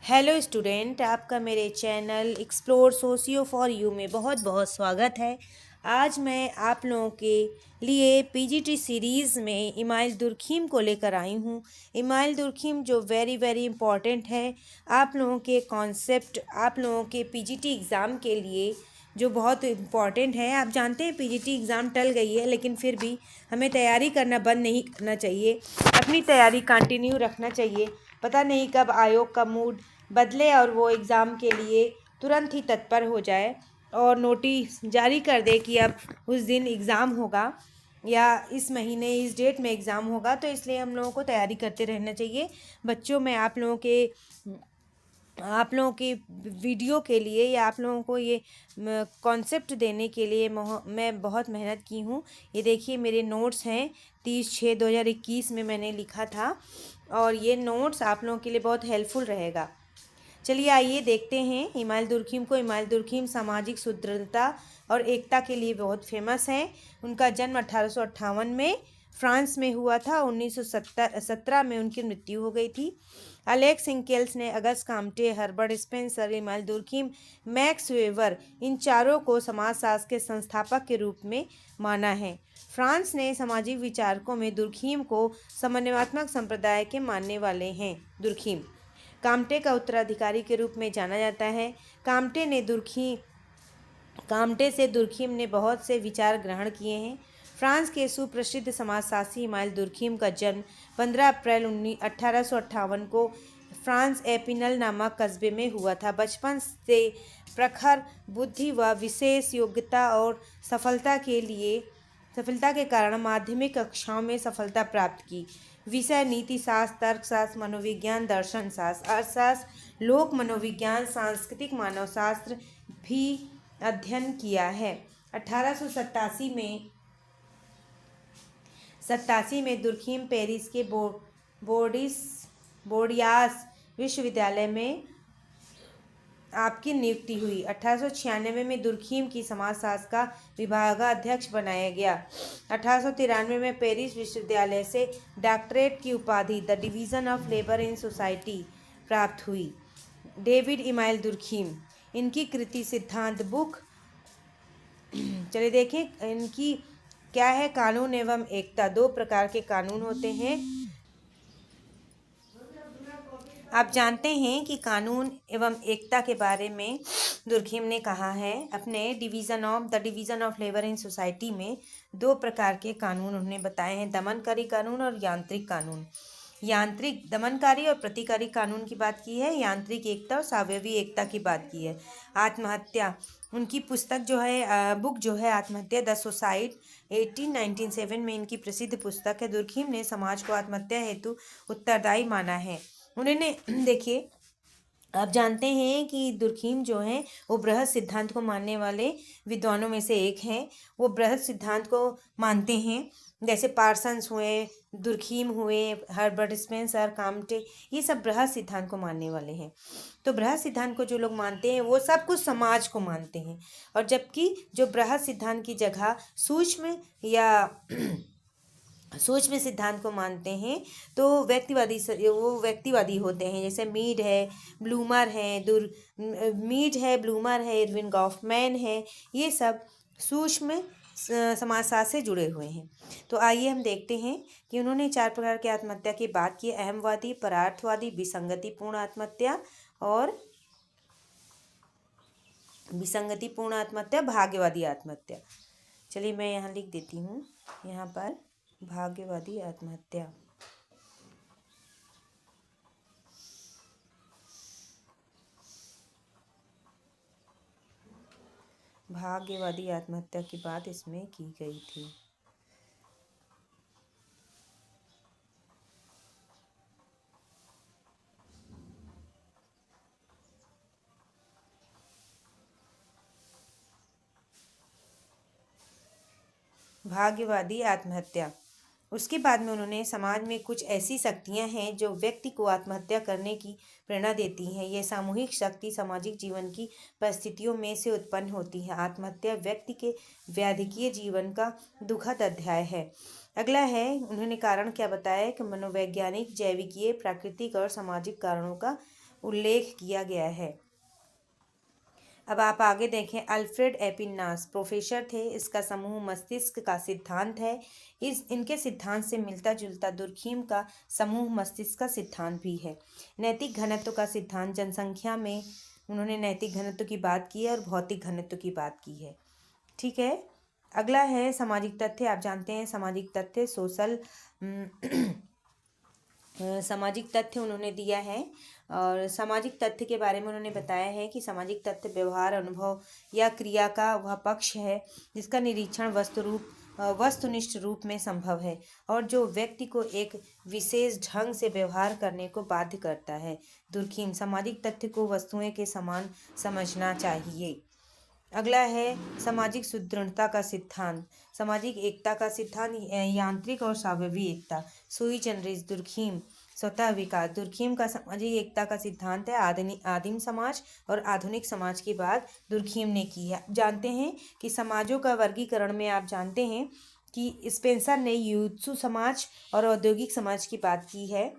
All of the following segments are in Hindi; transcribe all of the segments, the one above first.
हेलो स्टूडेंट, आपका मेरे channel explore socio for you में बहुत बहुत स्वागत है। आज मैं आप लोगों के लिए पीजीटी सीरीज़ में इमाइल दुर्खिम को लेकर आई हूँ। इमाइल दुर्खिम जो वेरी वेरी इम्पॉर्टेंट है आप लोगों के कॉन्सेप्ट, आप लोगों के पीजीटी एग्ज़ाम के लिए जो बहुत इम्पॉर्टेंट है। आप जानते हैं पीजीटी एग्ज़ाम टल गई है, लेकिन फिर भी हमें तैयारी करना बंद नहीं करना चाहिए, अपनी तैयारी कंटिन्यू रखना चाहिए। पता नहीं कब आयोग का मूड बदले और वो एग्ज़ाम के लिए तुरंत ही तत्पर हो जाए और नोटिस जारी कर दे कि अब उस दिन एग्ज़ाम होगा या इस महीने इस डेट में एग्ज़ाम होगा। तो इसलिए हम लोगों को तैयारी करते रहना चाहिए। बच्चों, मैं आप लोगों के वीडियो के लिए या आप लोगों को ये कॉन्सेप्ट देने के लिए मैं बहुत मेहनत की हूँ। ये देखिए मेरे नोट्स हैं, 30/6/2021 में मैंने लिखा था और ये नोट्स आप लोगों के लिए बहुत हेल्पफुल रहेगा। चलिए आइए देखते हैं इमाइल दुर्खिम को। इमाइल दुर्खिम सामाजिक सुदृढ़ता और एकता के लिए बहुत फेमस हैं। उनका जन्म 1858 में फ्रांस में हुआ था। 1917 में उनकी मृत्यु हो गई थी। अलेक्स हिंकेल्स ने Auguste Comte, Herbert Spencer, Emile Durkheim, Max Weber, इन चारों को समाजशास्त्र के संस्थापक के रूप में माना है। फ्रांस ने सामाजिक विचारकों में दुर्खिम को समन्वयात्मक संप्रदाय के मानने वाले हैं। दुर्खिम काम्टे का उत्तराधिकारी के रूप में जाना जाता है। काम्टे से दुर्खिम ने बहुत से विचार ग्रहण किए हैं। फ्रांस के सुप्रसिद्ध समाजशास्त्री इमाइल दुर्खिम का जन्म 15 अप्रैल 1858 को फ्रांस एपिनल नामक कस्बे में हुआ था। बचपन से प्रखर बुद्धि व विशेष योग्यता और सफलता के कारण माध्यमिक कक्षाओं में सफलता प्राप्त की। विषय नीति शास्त्र, तर्कशास्त्र, मनोविज्ञान, दर्शन शास्त्र, अर्थशास्त्र, लोक मनोविज्ञान, सांस्कृतिक मानवशास्त्र भी अध्ययन किया है। 1887 में दुर्खिम पेरिस के बोर्डियास विश्वविद्यालय में आपकी नियुक्ति हुई। 1896 में दुर्खिम की समाजशास्त्र का विभागाध्यक्ष बनाया गया। 1893 में पेरिस विश्वविद्यालय से डॉक्टरेट की उपाधि the division of labour in society प्राप्त हुई। डेविड इमाइल दुर्खिम, इनकी कृति सिद्धांत बुक। चलिए देखें इनकी क्या है। कानून एवं एकता, दो प्रकार के कानून होते हैं। आप जानते हैं कि कानून एवं एकता के बारे में दुर्खिम ने कहा है अपने the division of labour in society में दो प्रकार के कानून उन्होंने बताए हैं, दमनकारी कानून और यांत्रिक कानून। यांत्रिक दमनकारी और प्रतिकारी कानून की बात की है, यांत्रिक एकता और सावयवी एकता की बात की है। आत्महत्या, उनकी पुस्तक जो है बुक जो है आत्महत्या द सोसाइट 1897 में इनकी प्रसिद्ध पुस्तक है। दुर्खिम ने समाज को आत्महत्या हेतु उत्तरदायी माना है। उन्होंने देखिए, आप जानते हैं कि दुर्खिम जो हैं वो बृहद सिद्धांत को मानने वाले विद्वानों में से एक हैं। वो बृहद सिद्धांत को मानते हैं, जैसे पार्सन्स हुए, दुर्खिम हुए, हर्बर्ट स्पेंसर, काम्टे, ये सब बृहद सिद्धांत को मानने वाले हैं। तो बृहद सिद्धांत को जो लोग मानते हैं वो सब कुछ समाज को मानते हैं, और जबकि जो बृहद सिद्धांत की जगह सूक्ष्म सिद्धांत को मानते हैं तो वो व्यक्तिवादी होते हैं। जैसे मीड है, ब्लूमर है, इरविन गॉफमैन है, ये सब सूक्ष्म समाजशास्त्र से जुड़े हुए हैं। तो आइए हम देखते हैं कि उन्होंने 4 प्रकार की आत्महत्या की बात की। अहमवादी, परार्थवादी, विसंगतिपूर्ण आत्महत्या, भाग्यवादी आत्महत्या। चलिए मैं यहाँ लिख देती हूँ, यहाँ पर भाग्यवादी आत्महत्या। भाग्यवादी आत्महत्या की बात इसमें की गई थी। भाग्यवादी आत्महत्या। उसके बाद में उन्होंने समाज में कुछ ऐसी शक्तियां हैं जो व्यक्ति को आत्महत्या करने की प्रेरणा देती हैं। यह सामूहिक शक्ति सामाजिक जीवन की परिस्थितियों में से उत्पन्न होती है। आत्महत्या व्यक्ति के व्याधिकीय जीवन का दुखद अध्याय है। अगला है, उन्होंने कारण क्या बताया कि मनोवैज्ञानिक, जैविकीय, प्राकृतिक और सामाजिक कारणों का उल्लेख किया गया है। अब आप आगे देखें, अल्फ्रेड एपिनास प्रोफेसर थे। इसका समूह मस्तिष्क का सिद्धांत है। इनके सिद्धांत से मिलता जुलता दुर्खीम का समूह मस्तिष्क का सिद्धांत भी है। नैतिक घनत्व का सिद्धांत, जनसंख्या में उन्होंने नैतिक घनत्व की बात की है और भौतिक घनत्व की बात की है। ठीक है, अगला है सामाजिक तथ्य। आप जानते हैं सामाजिक तथ्य सामाजिक तथ्य उन्होंने दिया है, और सामाजिक तथ्य के बारे में उन्होंने बताया है कि सामाजिक तथ्य व्यवहार, अनुभव या क्रिया का वह पक्ष है जिसका निरीक्षण वस्तुनिष्ठ रूप में संभव है और जो व्यक्ति को एक विशेष ढंग से व्यवहार करने को बाध्य करता है। दुर्खीम, सामाजिक तथ्य को वस्तुएं के समान समझना चाहिए। अगला है सामाजिक सुदृढ़ता का सिद्धांत। सामाजिक एकता का सिद्धांत, यांत्रिक और स्वाभाविक एकता। सुई जनरिस, दुर्खीम, स्वतः विकास। दुर्खीम का सामाजिक एकता का सिद्धांत है आदिम समाज और आधुनिक समाज की बात दुर्खीम ने की है। जानते हैं कि समाजों का वर्गीकरण में आप जानते हैं कि स्पेंसर ने युत्सु समाज और औद्योगिक समाज की बात की है,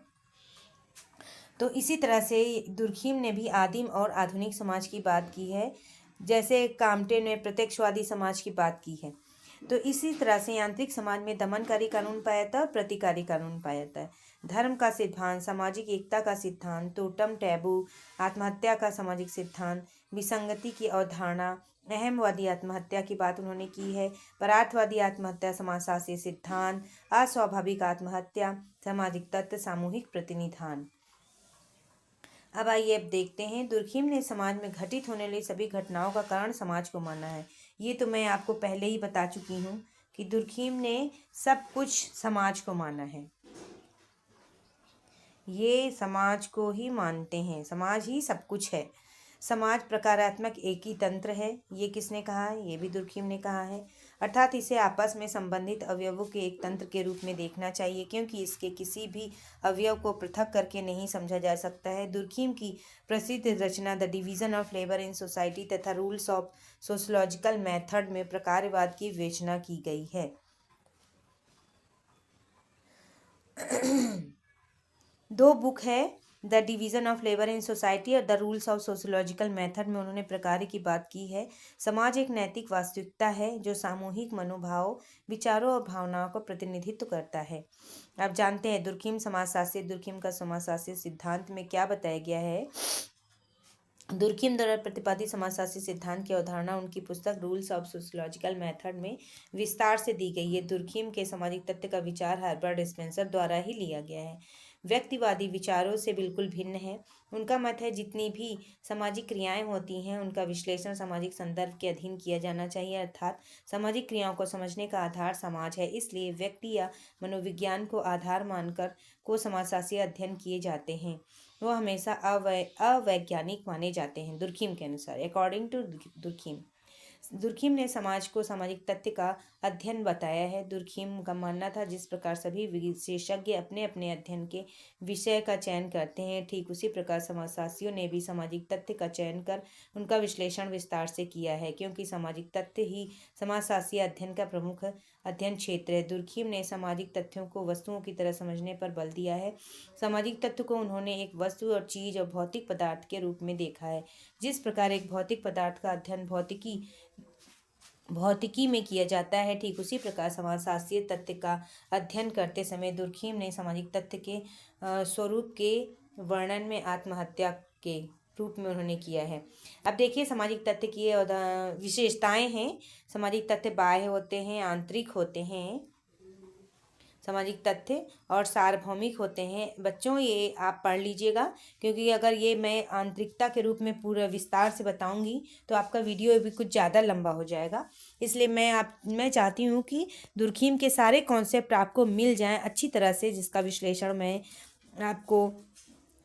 तो इसी तरह से दुर्खीम ने भी आदिम और आधुनिक समाज की बात की है, जैसे काम्टे ने प्रत्यक्षवादी समाज की बात की है। तो इसी तरह से यांत्रिक समाज में दमनकारी कानून पाया जाता है और प्रतिकारी कानून पाया जाता है। धर्म का सिद्धांत, सामाजिक एकता का सिद्धांत, टोटम टैबू, आत्महत्या का सामाजिक सिद्धांत, विसंगति की अवधारणा, अहमवादी आत्महत्या की बात उन्होंने की है, परार्थवादी आत्महत्या, समाजशास्त्रीय सिद्धांत, अस्वाभाविक आत्महत्या, सामाजिक तत्व, सामूहिक प्रतिनिधान। अब आइए अब देखते हैं, दुर्खीम ने समाज में घटित होने वाली सभी घटनाओं का कारण समाज को माना है। ये तो मैं आपको पहले ही बता चुकी हूँ कि दुर्खीम ने सब कुछ समाज को माना है। ये समाज को ही मानते हैं, समाज ही सब कुछ है। समाज प्रकारात्मक एक ही तंत्र है, ये किसने कहा है? ये भी दुर्खीम ने कहा है। अर्थात इसे आपस में संबंधित अवयवों के एक तंत्र के रूप में देखना चाहिए, क्योंकि इसके किसी भी अवयव को पृथक करके नहीं समझा जा सकता है। दुर्खीम की प्रसिद्ध रचना the division of labour in society तथा रूल्स ऑफ सोशलॉजिकल मेथड में प्रकारवाद की विवेचना की गई है। दो बुक है, the division of labour in society और the rules of sociological method में उन्होंने प्रकार की बात की है। समाज एक नैतिक वास्तविकता है जो सामूहिक मनोभाव, विचारों और भावनाओं का प्रतिनिधित्व करता है। आप जानते हैं दुर्खीम का समाजशास्त्रीय सिद्धांत में क्या बताया गया है। दुर्खीम द्वारा प्रतिपादित समाजशास्त्री सिद्धांत की अवधारणा उनकी पुस्तक रूल्स ऑफ सोशलॉजिकल मेथड में विस्तार से दी गई है। दुर्खीम के सामाजिक तथ्य का विचार हर्बर्ट स्पेंसर द्वारा ही लिया गया है। व्यक्तिवादी विचारों से बिल्कुल भिन्न है। उनका मत है जितनी भी सामाजिक क्रियाएं होती हैं उनका विश्लेषण सामाजिक संदर्भ के अधीन किया जाना चाहिए, अर्थात सामाजिक क्रियाओं को समझने का आधार समाज है। इसलिए व्यक्ति या मनोविज्ञान को आधार मानकर को समाजशास्त्रीय अध्ययन किए जाते हैं वो हमेशा अवैज्ञानिक माने जाते हैं। दुर्खीम के अनुसार, अकॉर्डिंग टू दुर्खीम ने समाज को सामाजिक तथ्य का अध्ययन बताया है। दुर्खीम का मानना था जिस प्रकार सभी विशेषज्ञ अपने अपने अध्ययन के विषय का चयन करते हैं, ठीक उसी प्रकार समाजशास्त्रियों ने भी सामाजिक तथ्य का चयन कर उनका विश्लेषण विस्तार से किया है, क्योंकि सामाजिक तथ्य ही समाजशास्त्रीय अध्ययन का प्रमुख अध्ययन क्षेत्र है। दुर्खीम ने सामाजिक तथ्यों को वस्तुओं की तरह समझने पर बल दिया है। सामाजिक तथ्य को उन्होंने एक वस्तु और चीज और भौतिक पदार्थ के रूप में देखा है। जिस प्रकार एक भौतिक पदार्थ का अध्ययन भौतिकी में किया जाता है, ठीक उसी प्रकार समाजशास्त्रीय तथ्य का अध्ययन करते समय दुर्खीम ने सामाजिक तथ्य के स्वरूप के वर्णन में आत्महत्या के रूप में उन्होंने किया है। अब देखिए सामाजिक तथ्य की विशेषताएं हैं। सामाजिक तथ्य बाह्य होते हैं, आंतरिक होते हैं सामाजिक तथ्य, और सार्वभौमिक होते हैं। बच्चों ये आप पढ़ लीजिएगा, क्योंकि अगर ये मैं आंतरिकता के रूप में पूरा विस्तार से बताऊंगी तो आपका वीडियो भी कुछ ज़्यादा लंबा हो जाएगा। इसलिए मैं चाहती हूँ कि दुर्खीम के सारे कॉन्सेप्ट आपको मिल जाएं अच्छी तरह से, जिसका विश्लेषण मैं आपको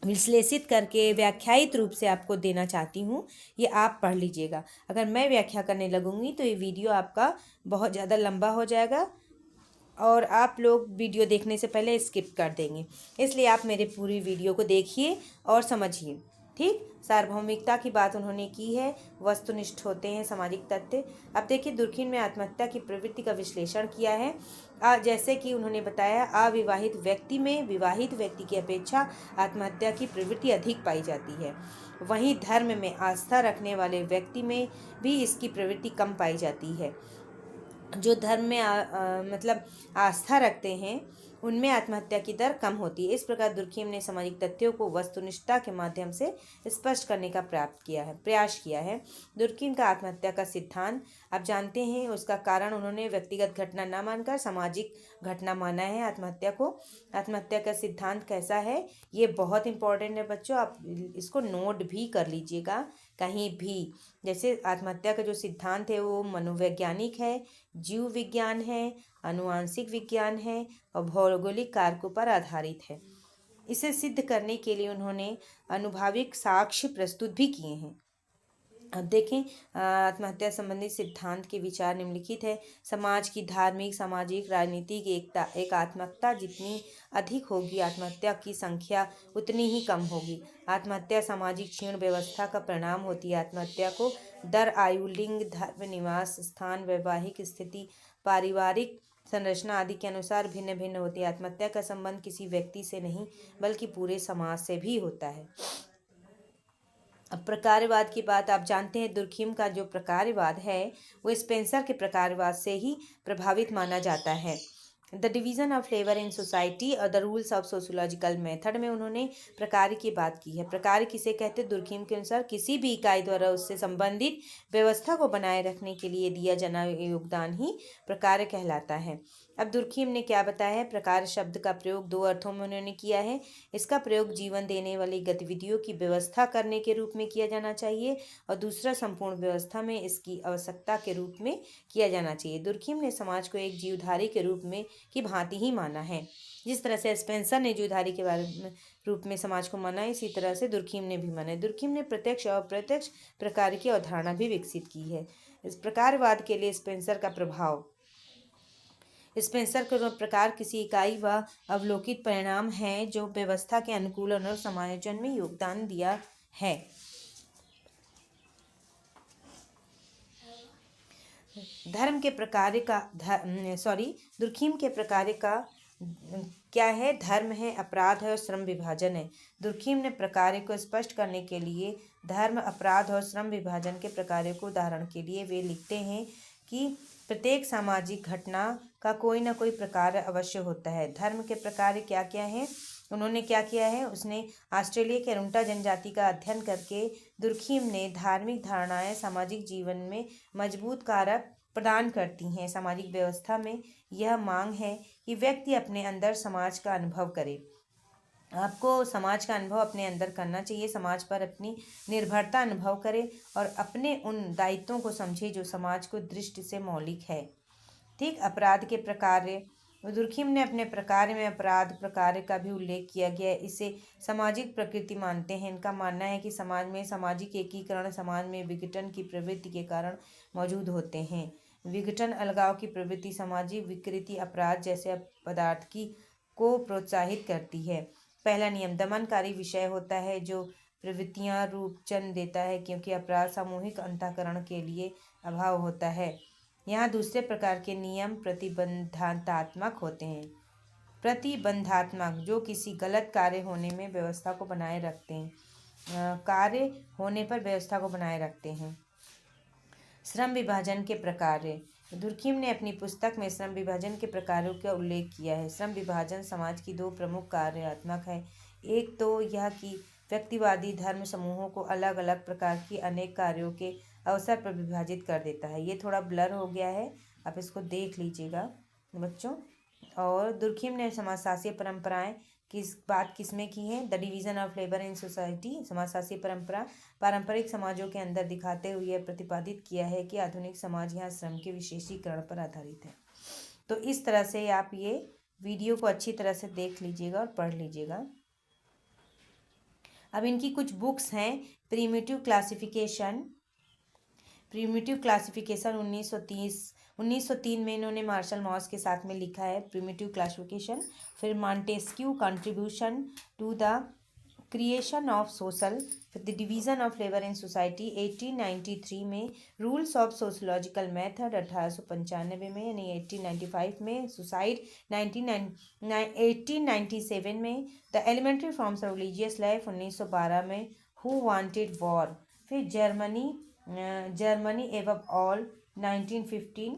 विश्लेषित करके व्याख्यायित रूप से आपको देना चाहती हूँ। ये आप पढ़ लीजिएगा। अगर मैं व्याख्या करने लगूंगी तो ये वीडियो आपका बहुत ज़्यादा लंबा हो जाएगा और आप लोग वीडियो देखने से पहले स्किप कर देंगे। इसलिए आप मेरे पूरी वीडियो को देखिए और समझिए। ठीक, सार्वभौमिकता की बात उन्होंने की है, वस्तुनिष्ठ होते हैं सामाजिक तथ्य। अब देखिए दुर्खीम ने आत्महत्या की प्रवृत्ति का विश्लेषण किया है। जैसे कि उन्होंने बताया, अविवाहित व्यक्ति में विवाहित व्यक्ति की अपेक्षा आत्महत्या की प्रवृत्ति अधिक पाई जाती है। वहीं धर्म में आस्था रखने वाले व्यक्ति में भी इसकी प्रवृत्ति कम पाई जाती है। जो धर्म में मतलब आस्था रखते हैं, उनमें आत्महत्या की दर कम होती है। इस प्रकार दुर्खिम ने सामाजिक तथ्यों को वस्तुनिष्ठता के माध्यम से स्पष्ट करने का प्रयास किया है। दुर्खिम का आत्महत्या का सिद्धांत आप जानते हैं, उसका कारण उन्होंने व्यक्तिगत घटना न मानकर सामाजिक घटना माना है आत्महत्या को। आत्महत्या का सिद्धांत कैसा है, ये बहुत इंपॉर्टेंट है बच्चों, आप इसको नोट भी कर लीजिएगा कहीं भी। जैसे आत्महत्या का जो सिद्धांत है वो मनोवैज्ञानिक है, जीव विज्ञान है, आनुवांशिक विज्ञान है और भौगोलिक कारकों पर आधारित है। इसे सिद्ध करने के लिए उन्होंने अनुभाविक साक्ष्य प्रस्तुत भी किए हैं। अब देखें, आत्महत्या संबंधी सिद्धांत के विचार निम्नलिखित है। समाज की धार्मिक, सामाजिक, राजनीतिक एकात्मकता जितनी अधिक होगी, आत्महत्या की संख्या उतनी ही कम होगी। आत्महत्या सामाजिक क्षीण व्यवस्था का परिणाम होती है। आत्महत्या को दर, आयु, लिंग, धर्म, निवास स्थान, वैवाहिक स्थिति, पारिवारिक संरचना आदि के अनुसार भिन्न भिन्न होती है। आत्महत्या का संबंध किसी व्यक्ति से नहीं बल्कि पूरे समाज से भी होता है। अब प्रकारवाद की बात आप जानते हैं, दुर्खिम का जो प्रकारवाद है वो स्पेंसर के प्रकारवाद से ही प्रभावित माना जाता है। The division of labour in society और the rules of sociological method में उन्होंने प्रकार की बात की है। प्रकार किसे कहते हैं? दुर्खिम के अनुसार किसी भी इकाई द्वारा उससे संबंधित व्यवस्था को बनाए रखने के लिए दिया जाना योगदान ही प्रकार कहलाता है। अब दुर्खिम ने क्या बताया है, प्रकार शब्द का प्रयोग दो अर्थों में उन्होंने किया है। इसका प्रयोग जीवन देने वाली गतिविधियों की व्यवस्था करने के रूप में किया जाना चाहिए और दूसरा संपूर्ण व्यवस्था में इसकी आवश्यकता के रूप में किया जाना चाहिए। दुर्खिम ने समाज को एक जीवधारी के रूप में की भांति ही माना है। जिस तरह से स्पेंसर ने जीवधारी के बारे में रूप में समाज को माना, इसी तरह से दुर्खिम ने भी माना है। दुर्खिम ने प्रत्यक्ष और अप्रत्यक्ष प्रकार की अवधारणा भी विकसित की है। इस प्रकारवाद के लिए स्पेंसर का प्रभाव, स्पेंसर के प्रकार किसी इकाई व अवलोकित परिणाम है जो व्यवस्था के अनुकूलन और समायोजन में योगदान दिया है। दुर्खिम के प्रकार का क्या है? धर्म है, अपराध है और श्रम विभाजन है। दुर्खिम ने प्रकार को स्पष्ट करने के लिए धर्म, अपराध और श्रम विभाजन के प्रकारों को उदाहरण के लिए वे लिखते हैं कि प्रत्येक सामाजिक घटना का कोई ना कोई प्रकार अवश्य होता है। धर्म के प्रकार क्या क्या हैं? उन्होंने क्या किया है, उसने ऑस्ट्रेलिया के रुंटा जनजाति का अध्ययन करके दुर्खिम ने धार्मिक धारणाएं सामाजिक जीवन में मजबूत कारक प्रदान करती हैं। सामाजिक व्यवस्था में यह मांग है कि व्यक्ति अपने अंदर समाज का अनुभव करे। आपको समाज का अनुभव अपने अंदर करना चाहिए, समाज पर अपनी निर्भरता अनुभव करे और अपने उन दायित्वों को समझे जो समाज को दृष्टि से मौलिक है। ठीक, अपराध के प्रकार, दुर्खिम ने अपने प्रकार में अपराध प्रकार का भी उल्लेख किया गया है। इसे सामाजिक प्रकृति मानते हैं। इनका मानना है कि समाज में सामाजिक एकीकरण, समाज में विघटन की प्रवृत्ति के कारण मौजूद होते हैं। विघटन, अलगाव की प्रवृत्ति, सामाजिक विकृति अपराध जैसे पदार्थ को प्रोत्साहित करती है। पहला नियम दमनकारी विषय होता है जो प्रवृत्तियां रूप जन्म देता है, क्योंकि अपराध सामूहिक अंतःकरण के लिए अभाव होता है। यहाँ दूसरे प्रकार के नियम प्रतिबंधात्मक होते हैं। प्रतिबंधात्मक, जो किसी गलत कार्य होने में व्यवस्था को बनाए रखते हैं, कार्य होने पर व्यवस्था को बनाए रखते हैं। श्रम विभाजन के प्रकार, दुर्खिम ने अपनी पुस्तक में श्रम विभाजन के प्रकारों का उल्लेख किया है। श्रम विभाजन समाज की दो प्रमुख कार्यात्मक है। एक तो यह कि व्यक्तिवादी धर्म समूहों को अलग अलग प्रकार की अनेक कार्यों के अवसर पर विभाजित कर देता है। ये थोड़ा ब्लर हो गया है, आप इसको देख लीजिएगा बच्चों। और दुर्खिम ने समाजशास्त्रीय परंपराएं किसमें की है? The division of labour in society, समाजशास्त्रीय परंपरा पारंपरिक समाजों के अंदर दिखाते हुए यह प्रतिपादित किया है कि आधुनिक समाज यहाँ श्रम के विशेषीकरण पर आधारित है। तो इस तरह से आप ये वीडियो को अच्छी तरह से देख लीजिएगा और पढ़ लीजिएगा। अब इनकी कुछ बुक्स हैं। प्रिमिटिव क्लासिफिकेशन 1903 में इन्होंने मार्शल मॉस के साथ में लिखा है प्रिमिटिव क्लासिफिकेशन। फिर Montesquieu contribution to the creation of social the division of labour in society 1893 में, रूल्स ऑफ सोशोलॉजिकल मेथड 1895 में, यानी 1895 में, सुसाइड 1897 में, the elementary forms of religious life 1912 में, हु वांटेड वॉर, फिर जर्मनी एबव ऑल 1915,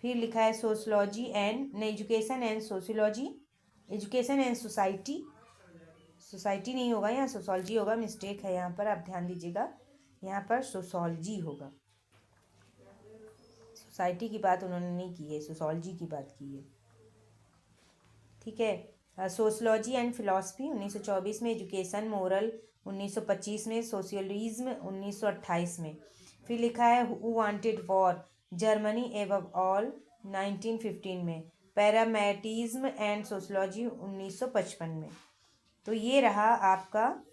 फिर लिखा है sociology and education and sociology, education and society, society नहीं होगा यहाँ, सोशोलॉजी होगा, मिस्टेक है यहाँ पर, आप ध्यान दीजिएगा, यहाँ पर सोशोलॉजी होगा, सोसाइटी की बात उन्होंने नहीं की है, सोशोलॉजी की बात की है, ठीक है। सोशलॉजी एंड फिलॉसफी 1924 में, एजुकेशन मोरल 1925 में, सोशलिज्म 1928 में, फिर लिखा है who wanted war, Germany above all 1915 में, पैरामेटिज्म एंड सोशलॉजी 1955 में। तो ये रहा आपका,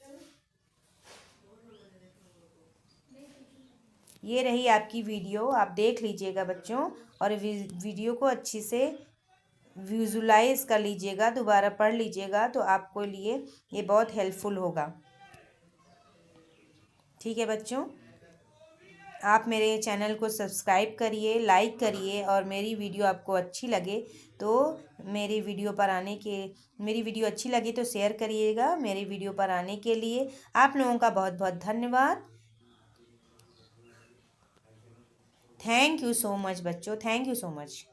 ये रही आपकी वीडियो, आप देख लीजिएगा बच्चों, और वीडियो को अच्छी से विजुलाइज कर लीजिएगा, दोबारा पढ़ लीजिएगा, तो आपको लिए ये बहुत हेल्पफुल होगा, ठीक है बच्चों। आप मेरे चैनल को सब्सक्राइब करिए, लाइक करिए, और मेरी वीडियो आपको अच्छी लगे तो मेरी वीडियो अच्छी लगी तो शेयर करिएगा। मेरी वीडियो पर आने के लिए आप लोगों का बहुत बहुत धन्यवाद। थैंक यू सो मच बच्चों, थैंक यू सो मच।